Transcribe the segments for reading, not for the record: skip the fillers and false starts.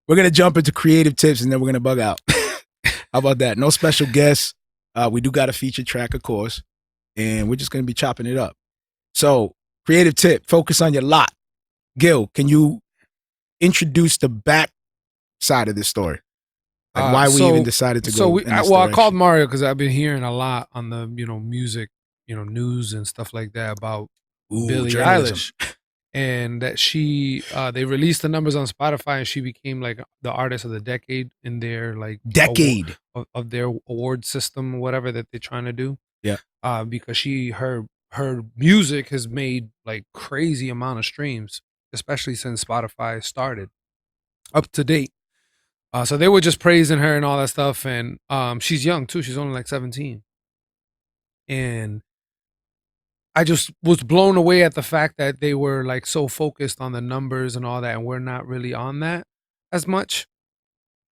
we're going to jump into creative tips and then we're going to bug out. How about that? No special guests. We do got a featured track, of course, and we're just going to be chopping it up. So, creative tip, focus on your lot. Gil, can you introduce the back side of this story? Like why we even decided to go in this I called Marrio because I've been hearing a lot on the, music, news and stuff like that about Billie Eilish. And that they released the numbers on Spotify and she became like the artist of the decade in their like decade of their award system, whatever that they're trying to do. Yeah. Because her music has made like crazy amount of streams, especially since Spotify started up to date. So they were just praising her and all that stuff. And she's young too. She's only like 17. And I just was blown away at the fact that they were like so focused on the numbers and all that, and we're not really on that as much.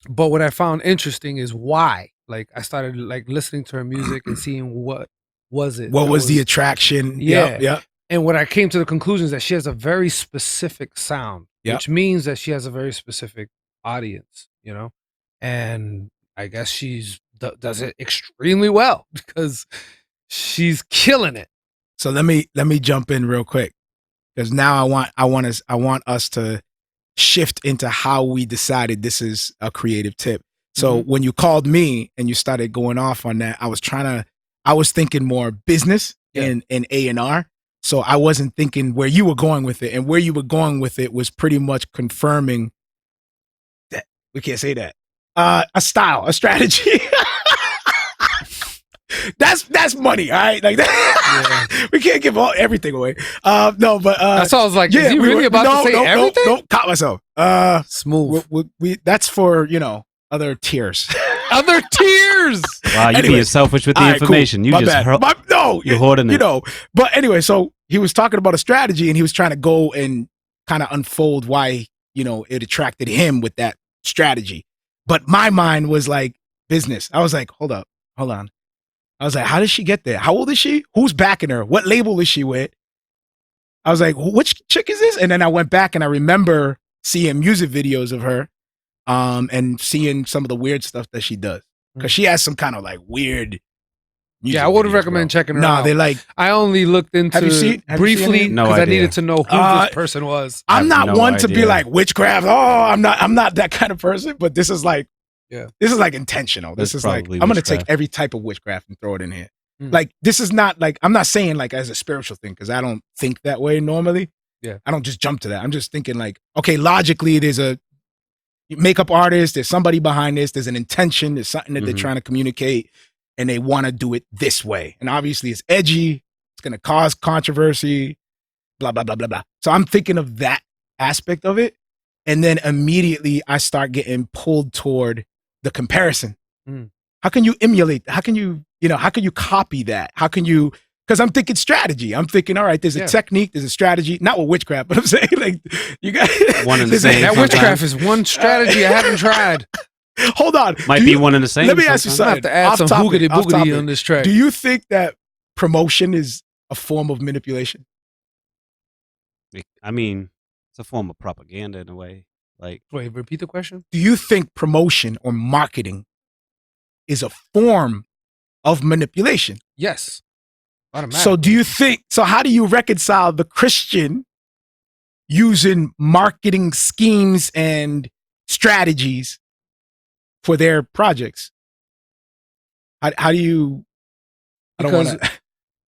But what I found interesting is why. Like I started like listening to her music and seeing what was it. What was the attraction? Yeah. Yeah. And what I came to the conclusion is that she has a very specific sound, which means that she has a very specific audience, and I guess she's does it extremely well because she's killing it. So let me jump in real quick because now I want us to shift into how we decided this is a creative tip. So when you called me and you started going off on that, I was thinking more business and A&R. So I wasn't thinking where you were going with it, and where you were going with it was pretty much confirming that we can't say that a style, a strategy. That's money, all right? Like that, we can't give everything away. No, but that's all I was like. Is he really about to say everything? No, caught myself. Smooth. We that's for other tiers. Other tiers. Wow, you're being selfish with the information. Cool. You just you're hoarding it. But anyway, so he was talking about a strategy, and he was trying to go and kind of unfold why it attracted him with that strategy. But my mind was like business. I was like, hold on. I was like, how did she get there? How old is she? Who's backing her? What label is she with? I was like, which chick is this? And then I went back and I remember seeing music videos of her and seeing some of the weird stuff that she does. Because she has some kind of like weird music I wouldn't videos, recommend checking her out. No, they like... I only looked into briefly because I needed to know who this person was. I'm not one to be like witchcraft. Oh, I'm not that kind of person, but this is like, this is like intentional. This is like, I'm going to take every type of witchcraft and throw it in here. Like, this is not like, I'm not saying like as a spiritual thing, because I don't think that way normally. Yeah. I don't just jump to that. I'm just thinking like, okay, logically, there's a makeup artist, there's somebody behind this, there's an intention, there's something that they're trying to communicate, and they want to do it this way. And obviously it's edgy, it's going to cause controversy, blah, blah, blah, blah, blah. So I'm thinking of that aspect of it. And then immediately I start getting pulled toward the comparison. How can you emulate? How can you copy that? How can you, because I'm thinking strategy. I'm thinking, all right, there's a technique, there's a strategy, not with witchcraft, but I'm saying like, you got one and the same. That witchcraft is one strategy I haven't tried. Hold on. Might be one and the same. Let me ask you something. I have to add some boogity boogity on this track. Do you think that promotion is a form of manipulation? I mean, it's a form of propaganda in a way. Like, wait, repeat the question. Do you think promotion or marketing is a form of manipulation? Yes. So do you think, so how do you reconcile the Christian using marketing schemes and strategies for their projects? How do you,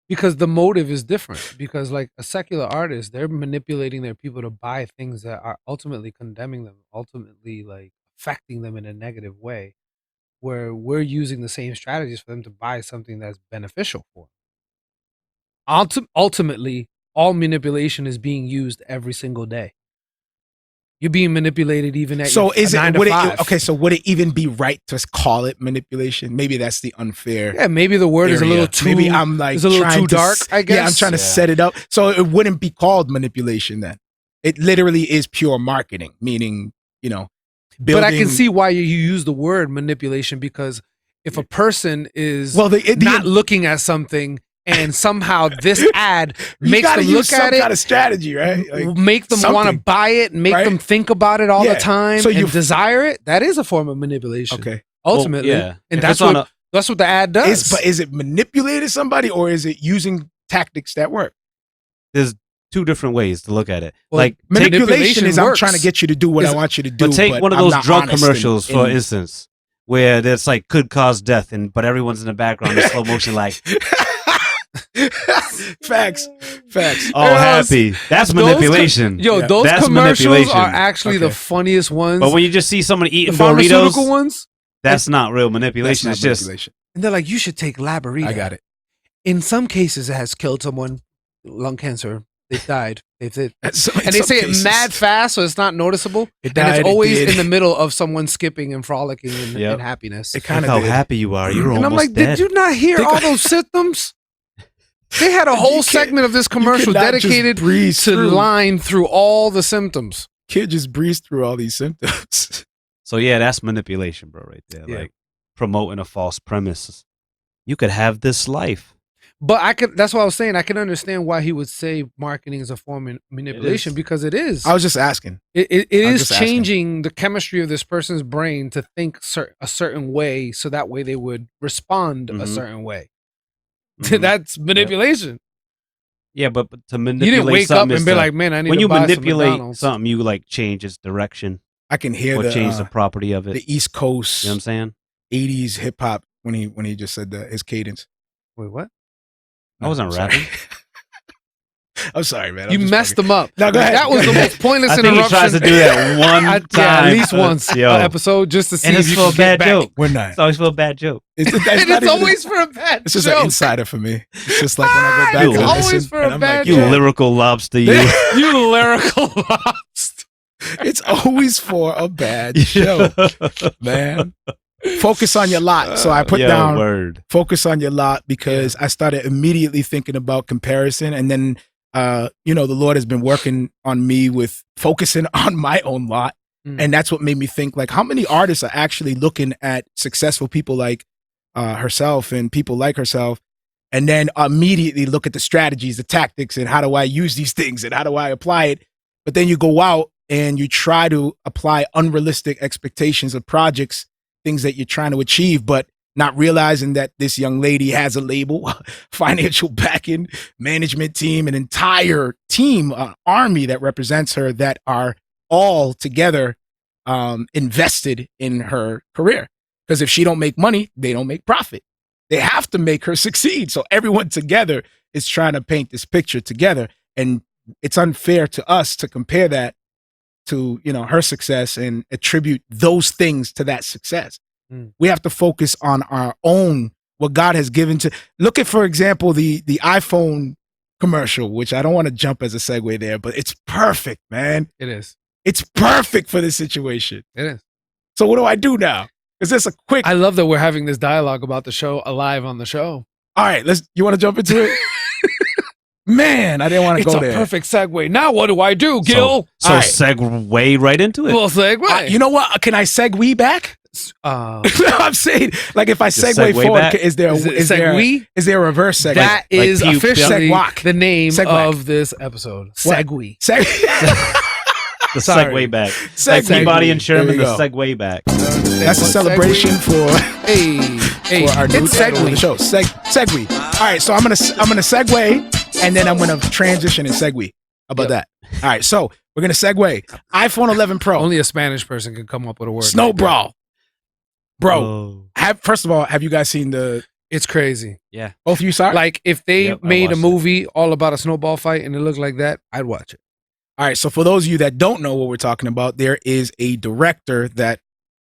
because the motive is different. Because like a secular artist, they're manipulating their people to buy things that are ultimately condemning them, ultimately like affecting them in a negative way, where we're using the same strategies for them to buy something that's beneficial for them. Ultimately, all manipulation is being used every single day. You're being manipulated even at so your 9 to 5. Okay, so would it even be right to call it manipulation? Maybe that's the unfair. Yeah, maybe the word is a little too. Maybe I'm like a little too dark. I guess. Yeah, I'm trying to set it up so it wouldn't be called manipulation. Then it literally is pure marketing, meaning building. But I can see why you use the word manipulation, because if a person is not looking at something and somehow this ad You makes gotta them use look some at it, kind of strategy, right? Like, make them want to something, buy it, make right? them think about it all the Yeah. time, So you- and desire it. That is a form of manipulation. okay. Ultimately, Well, yeah. and If that's it's on what that's what the ad does. But is it manipulating somebody or is it using tactics that work? There's two different ways to look at it. Well, like Manipulation is I'm works. trying to get you to do what I want you to do. but take one of I'm those not drug honest commercials, for in- instance, where there's like could cause death, but everyone's in the background in slow motion, like Facts. all happy. That's manipulation. Yeah. Those That's commercials manipulation. are actually the Okay. funniest ones. But when you just see someone the eating pharmaceutical Doritos, ones, that's not real That's manipulation. not It's just manipulation. and they're like, you should take Labarita. I got it. In some cases, it has killed someone, lung cancer. They've died. And they Some say cases. it mad fast, so it's not noticeable. It And died, it's it always did. in the middle of someone skipping and frolicking in, Yep. in happiness. It look kind of how did. happy you are. You're And almost I'm like, dead. did you not hear Think- all those symptoms? They had a whole You can't- segment of this commercial cannot just dedicated breeze to through. line through all the symptoms. Kid just breezed through all these symptoms. So yeah, that's manipulation, bro, right there. Yeah. Like promoting a false premise. You could have this life. But that's what I was saying. I can understand why he would say marketing is a form of manipulation because it is. I was just asking. It I'm is just asking. changing the chemistry of this person's brain to think a certain way, so that way they would respond a Mhm. certain way. Mhm. That's manipulation. Yeah, but to You manipulate didn't wake up something and is be to- like, "Man, I need when to you buy some manipulate McDonald's." something, you like change its direction I can hear or the change the property of it. the East Coast You know what I'm saying? 80s hip hop when he just said that his cadence. Wait, what? I wasn't I'm sorry. rapping. I'm sorry, man. You messed them up. No, go ahead. That was Go the ahead. most pointless I think he interruption. tries to do that one Yeah, time. at least once Yo. episode, just to see And if it's you for a can get bad back. joke. We're not. It's always for a bad joke. It's, that's And not it's even- always for a bad It's just an joke. insider for me. It's just like when I go back It's and I always listen, for a and I'm bad like, You joke. lyrical lobster, you. You lyrical lobster. it's always for a bad show, man. Focus on your lot. So I put Yo, down word. focus on your lot because I started immediately thinking about comparison. And then, the Lord has been working on me with focusing on my own lot. Mm. And that's what made me think, like, how many artists are actually looking at successful people like herself and people like herself, and then immediately look at the strategies, the tactics, and how do I use these things and how do I apply it? But then you go out and you try to apply unrealistic expectations of projects, things that you're trying to achieve, but not realizing that this young lady has a label, financial backing, management team, an entire team, army that represents her that are all together invested in her career. Because if she don't make money, they don't make profit. They have to make her succeed. So everyone together is trying to paint this picture together. And it's unfair to us to compare that to, her success and attribute those things to that success. We have to focus on our own, what God has given to. Look at, for example, the iPhone commercial, which I don't want to jump as a segue there, but it's perfect, man. It is. It's perfect for this situation. It is. So what do I do now? Is this a quick? I love that we're having this dialogue about the show alive on the show. All right, you want to jump into it? Man, I didn't want to It's go a there. perfect segue. Now what do I do, Gil? So All right. segue right into it. Well, segue. You know what? Can I segue back? I'm saying, like, if I Just segue segue forward, back? is there Segwee? is there a reverse segue? That like is puke, officially Segwalk. the name Segway. of this episode. What? Segwee. The Sorry. segue back. Segue. Like Peabody and There Sherman, you the go. segue back. That's a celebration for Hey, our new it's title of the Segwee. show. Segwee. All right, so I'm gonna segue, and then I'm gonna transition and segue. How about that? All right, so we're gonna segue. iPhone 11 Pro, Only a Spanish person can come up with a word. Snow like that. Brawl, bro. Oh. First of all, have you guys seen It's crazy. Yeah. both of you saw it? Like if they Yep, I made a watched it. movie all about a snowball fight and it looked like that, I'd watch it. All right, so for those of you that don't know what we're talking about, there is a director that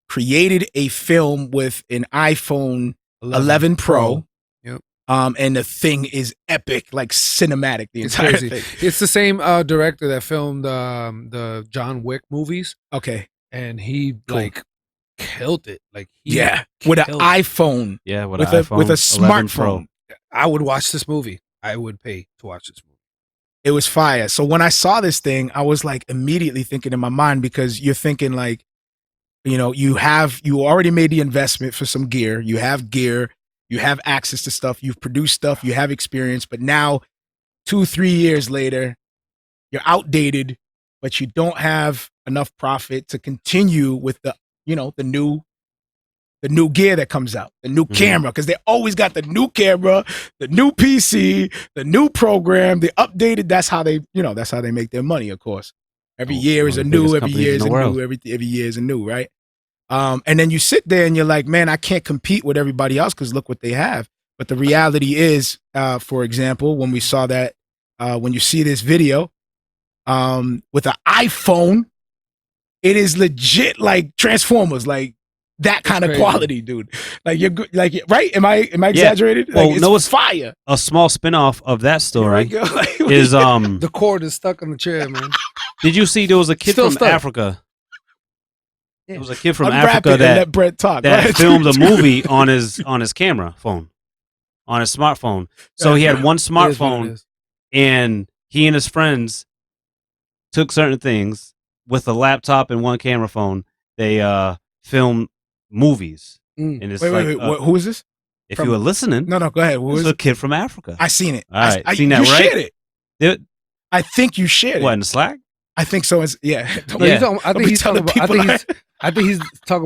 created a film with an iPhone 11 Pro. Yep. And the thing is epic, like cinematic, the It's entire crazy. thing. It's the same director that filmed the John Wick movies, Okay. and he Cool. like killed it. Like he Yeah. With an killed it. iPhone. Yeah, with With an iPhone a 11 smartphone. Pro. I would watch this movie. I would pay to watch this movie. It was fire. So when I saw this thing, I was like immediately thinking in my mind, because you're thinking like, you already made the investment for some gear. You have gear. you have access to stuff, you've produced stuff, you have experience, but now 2-3 years later, you're outdated, but you don't have enough profit to continue with the new gear that comes out, the new camera, because they always got the new camera, the new PC, the new program, the updated. That's how they make their money, of course. Every year is a new, every year is a new, every year is a new, right? And then you sit there and you're like, man, I can't compete with everybody else because look what they have. But the reality is, for example, when we saw that, when you see this video with an iPhone, it is legit like Transformers, like that kind of quality, dude. Like you're good, like right? Am I exaggerated? Well, like, it's fire. A small spinoff of that story is the cord is stuck on the chair, man. Did you see there was a kid from Africa? There was a kid from Africa that let Brent talk. that filmed a movie on his camera phone, on his smartphone. So he had one smartphone, and he and his friends took certain things with a laptop and one camera phone. They filmed movies. And it's wait. Who is this? If you were listening, no, go ahead. Who is a kid from Africa? I seen it. All right, I seen that, you right? Shared it. I think you shared it. What, in the Slack? I think so. I think he's talking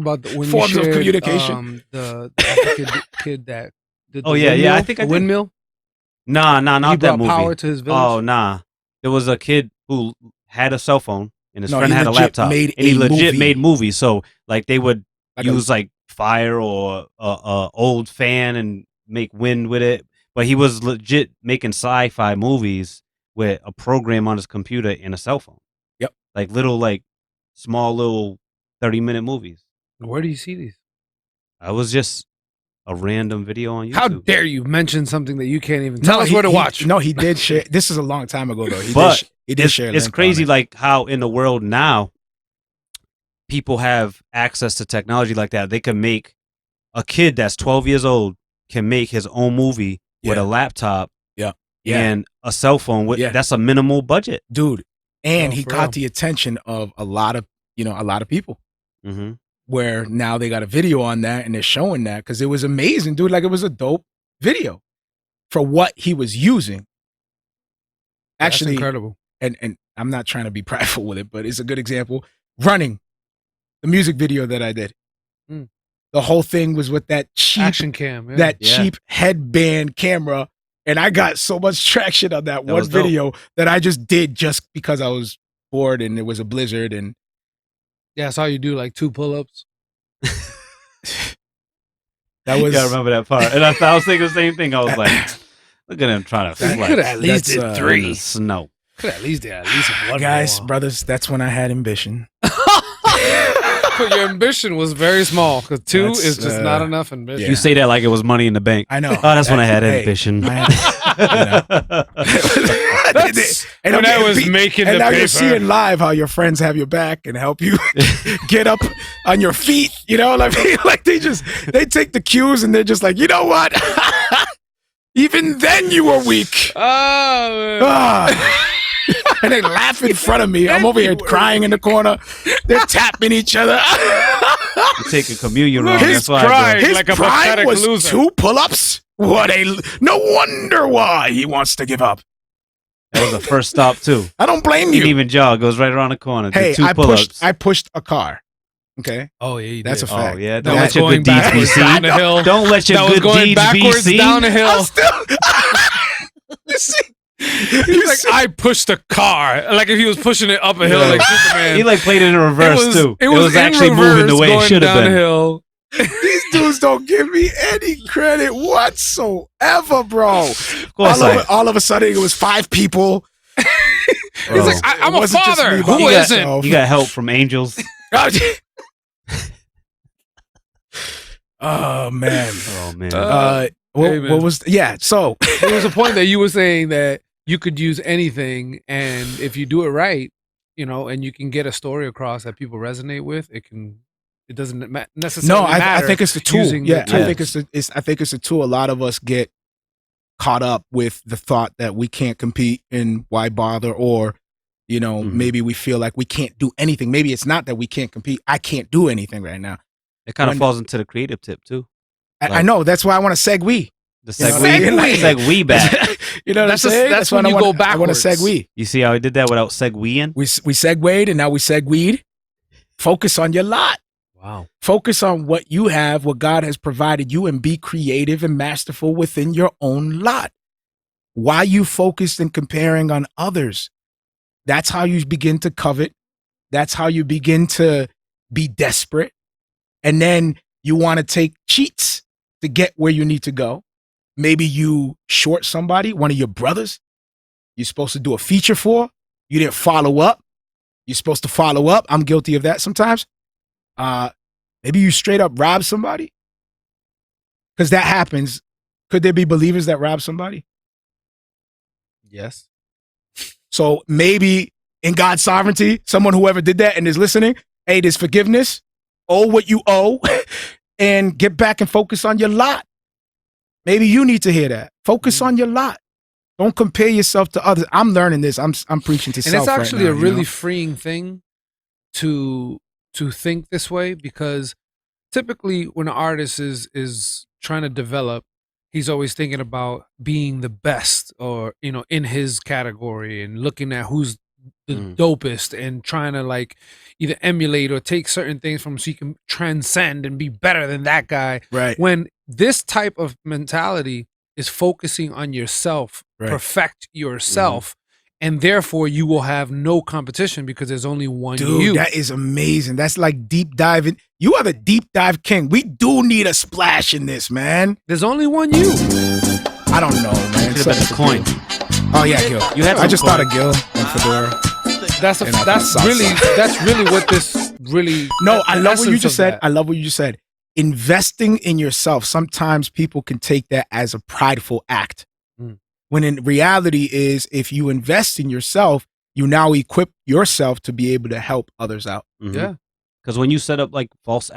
about when forms you shared, of communication. The African kid that did the windmill, I think I did. Windmill. Nah, not that movie. Power to his village. Oh, nah. There was a kid who had a cell phone and his friend had a laptop, and he legit made movies. So like they would use like fire or a old fan and make wind with it. But he was legit making sci-fi movies with a program on his computer and a cell phone. Yep. Like small little 30-minute movies. Where do you see these? I was just a random video on YouTube. How dare you mention something that you can't even tell us where to watch? No, he did share. This is a long time ago though. He did share. It's crazy, like how in the world now, people have access to technology like that. They can make a kid that's 12 years old can make his own movie with a laptop, and a cell phone. That's a minimal budget, dude. And he caught the attention of a lot of people. Mm-hmm. Where now they got a video on that and they're showing that because it was amazing, dude. Like it was a dope video for what he was using. Actually, that's incredible. And I'm not trying to be prideful with it, but it's a good example. Running, the music video that I did. The whole thing was with that cheap action cam, cheap headband camera. And I got so much traction on that one video that I just did just because I was bored and it was a blizzard. And I saw you do like 2 pull-ups. That was. I remember that part. And I was thinking the same thing. I was like, look at him trying to flex. Could at least did 3. Snow. Could at least one. Guys, more. Brothers, that's when I had ambition. But your ambition was very small because 2 is just not enough ambition. Yeah. You say that like it was money in the bank. I know. Oh, that's when I had ambition. When I was making the and now paper. you're seeing live how your friends have your back and help you get up on your feet. You know, like they take the cues and they're just like, you know what? Even then you were weak. And they laugh in front of me. I'm over here crying in the corner. They're tapping each other. You take a communion wrong. His pride was loser. 2 pull-ups. No wonder why he wants to give up. That was the first stop too. I don't blame you. Didn't even jog. Goes right around the corner. Hey, Did 2 pull-ups. I pushed a car. Okay. Oh yeah, that's a fact. Oh yeah. Don't let your good deeds be seen. Down the hill. Don't let your good deeds be seen. Down the hill. You see. He's like, I pushed a car. Like if he was pushing it up a hill like Superman. He like played it in reverse too. It was actually moving the way it should have been. Hill. These dudes don't give me any credit whatsoever, bro. Of course, all of a sudden it was 5 people. He's like, I'm a father. Who isn't? You got help from angels. Oh man. Oh man. What was so there was a point that you were saying that you could use anything, and if you do it right, and you can get a story across that people resonate with, it doesn't necessarily matter. I think it's the tool. I think it's a tool. A lot of us get caught up with the thought that we can't compete and why bother, or maybe we feel like we can't do anything. Maybe it's not that we can't compete. I can't do anything right now. It kind of falls into the creative tip too. I know. That's why I want to segue. The Segwee back. You know what I'm saying? That's when you go backwards. I want to segue. You see how I did that without segueing? We segued and now we segued. Focus on your lot. Wow. Focus on what you have, what God has provided you, and be creative and masterful within your own lot. Why you focused and comparing on others? That's how you begin to covet. That's how you begin to be desperate. And then you want to take cheats to get where you need to go. Maybe you short somebody, one of your brothers, you're supposed to do a feature for. You didn't follow up. You're supposed to follow up. I'm guilty of that sometimes. Maybe you straight up rob somebody. Because that happens. Could there be believers that rob somebody? Yes. So maybe in God's sovereignty, whoever did that and is listening, hey, there's forgiveness. Owe what you owe and get back and focus on your lot. Maybe you need to hear that. Focus on your lot. Don't compare yourself to others. I'm learning this. I'm preaching to self right now. And it's actually a really freeing thing to think this way, because typically when an artist is trying to develop, he's always thinking about being the best, or in his category, and looking at who's the dopest and trying to like either emulate or take certain things from, so you can transcend and be better than that guy. Right. When this type of mentality is focusing on yourself, perfect yourself, and therefore you will have no competition because there's only one Dude, you. that is amazing. That's like deep diving. You are the deep dive king. We do need a splash in this, man. There's only one you. I don't know, man. Should have been a coin. Oh yeah, Gil. I just thought of Gil and Fedora. That's really what this really. No, I love what you just said. That. I love what you just said. Investing in yourself. Sometimes people can take that as a prideful act. When in reality is, if you invest in yourself, you now equip yourself to be able to help others out. Yeah. Because when you set up like false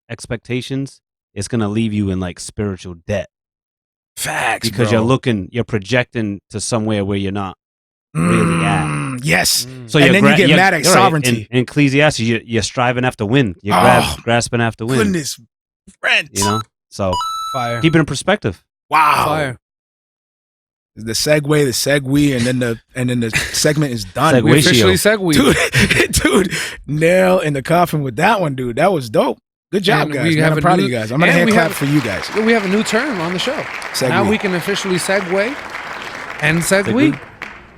expectations, it's going to leave you in like spiritual debt. Facts, because bro. you're projecting to somewhere where you're not really at. Yes. So and then you get mad at sovereignty. In Ecclesiastes, you're striving after win. You're grasping after win. Goodness, Brent. So fire. Keep it in perspective. Wow. Fire. The Segwee, and then the segment is done. We officially segued. Dude, nail in the coffin with that one, dude. That was dope. Good job, guys. Man, I'm proud of you guys. I'm gonna hand clap for you guys. We have a new term on the show. Segwee. Now we can officially segue and segue.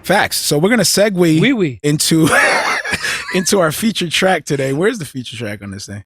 Facts. So we're gonna segue into our featured track today. Where's the featured track on this thing?